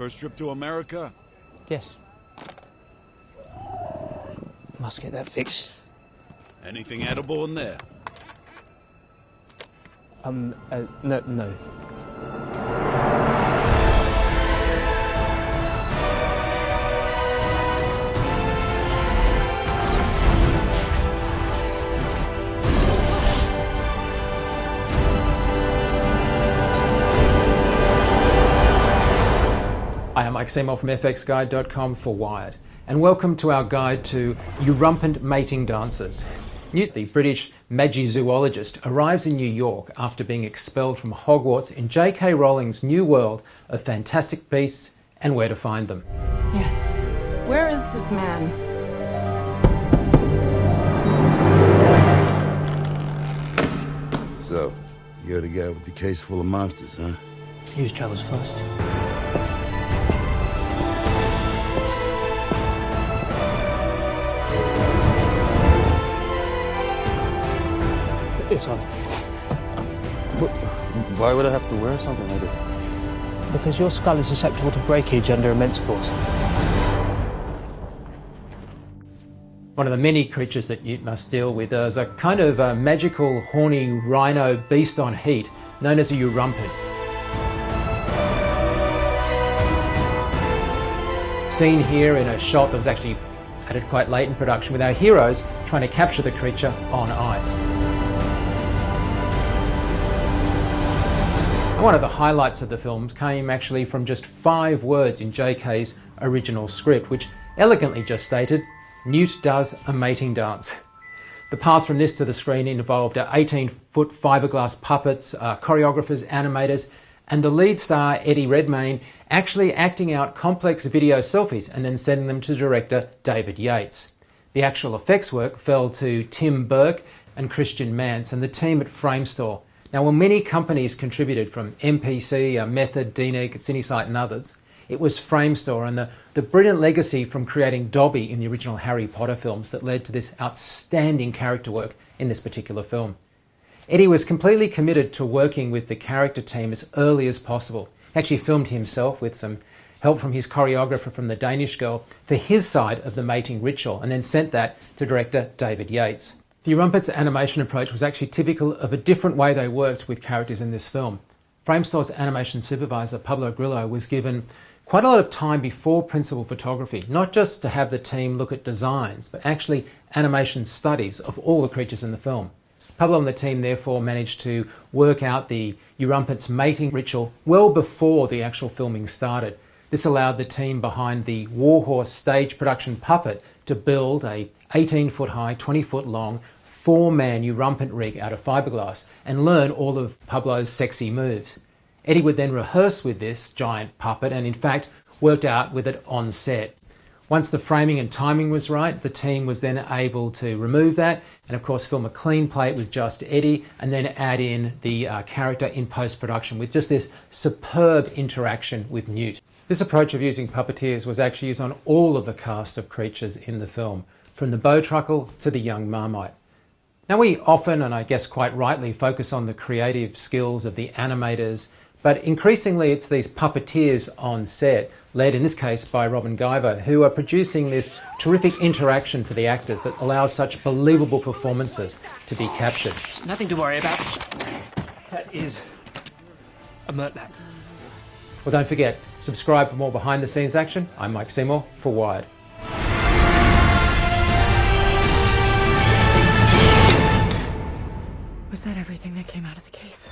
First trip to America? Yes. Must get that fixed. Anything edible in there? No. Hi, I'm Seymour from fxguide.com for Wired, and welcome to our guide to Erumpent mating dances. Newt, the British magizoologist, arrives in New York after being expelled from Hogwarts in J.K. Rowling's new world of fantastic beasts and where to find them. Yes. Where is this man? So, you're the guy with the case full of monsters, huh? Whose travels first? It's on. Why would I have to wear something like this? Because your skull is susceptible to breakage under immense force. One of the many creatures that Newt must deal with is a kind of magical, horny rhino beast on heat known as a Erumpent. Seen here in a shot that was actually added quite late in production with our heroes trying to capture the creature on ice. One of the highlights of the film came actually from just 5 words in JK's original script, which elegantly just stated, Newt does a mating dance. The path from this to the screen involved 18-foot fiberglass puppets, choreographers, animators, and the lead star, Eddie Redmayne, actually acting out complex video selfies and then sending them to director David Yates. The actual effects work fell to Tim Burke and Christian Mance and the team at Framestore. Now, while many companies contributed from MPC, Method, DNEG, CineSite and others, it was Framestore and the brilliant legacy from creating Dobby in the original Harry Potter films that led to this outstanding character work in this particular film. Eddie was completely committed to working with the character team as early as possible. He actually filmed himself with some help from his choreographer from The Danish Girl for his side of the mating ritual and then sent that to director David Yates. The Erumpent's animation approach was actually typical of a different way they worked with characters in this film. Framestore's animation supervisor, Pablo Grillo, was given quite a lot of time before principal photography, not just to have the team look at designs, but actually animation studies of all the creatures in the film. Pablo and the team therefore managed to work out the Erumpent's mating ritual well before the actual filming started. This allowed the team behind the Warhorse stage production puppet to build a 18-foot high, 20-foot long, 4-man Erumpent rig out of fiberglass and learn all of Pablo's sexy moves. Eddie would then rehearse with this giant puppet and in fact worked out with it on set. Once the framing and timing was right, the team was then able to remove that and of course film a clean plate with just Eddie and then add in the character in post-production with just this superb interaction with Newt. This approach of using puppeteers was actually used on all of the cast of creatures in the film, from the bowtruckle to the young Marmite. Now we often, and I guess quite rightly, focus on the creative skills of the animators, but increasingly it's these puppeteers on set, led in this case by Robin Guyver, who are producing this terrific interaction for the actors that allows such believable performances to be captured. Nothing to worry about. That is a murtlap. Well, don't forget, subscribe for more behind the scenes action. I'm Mike Seymour for Wired. Was that everything that came out of the case?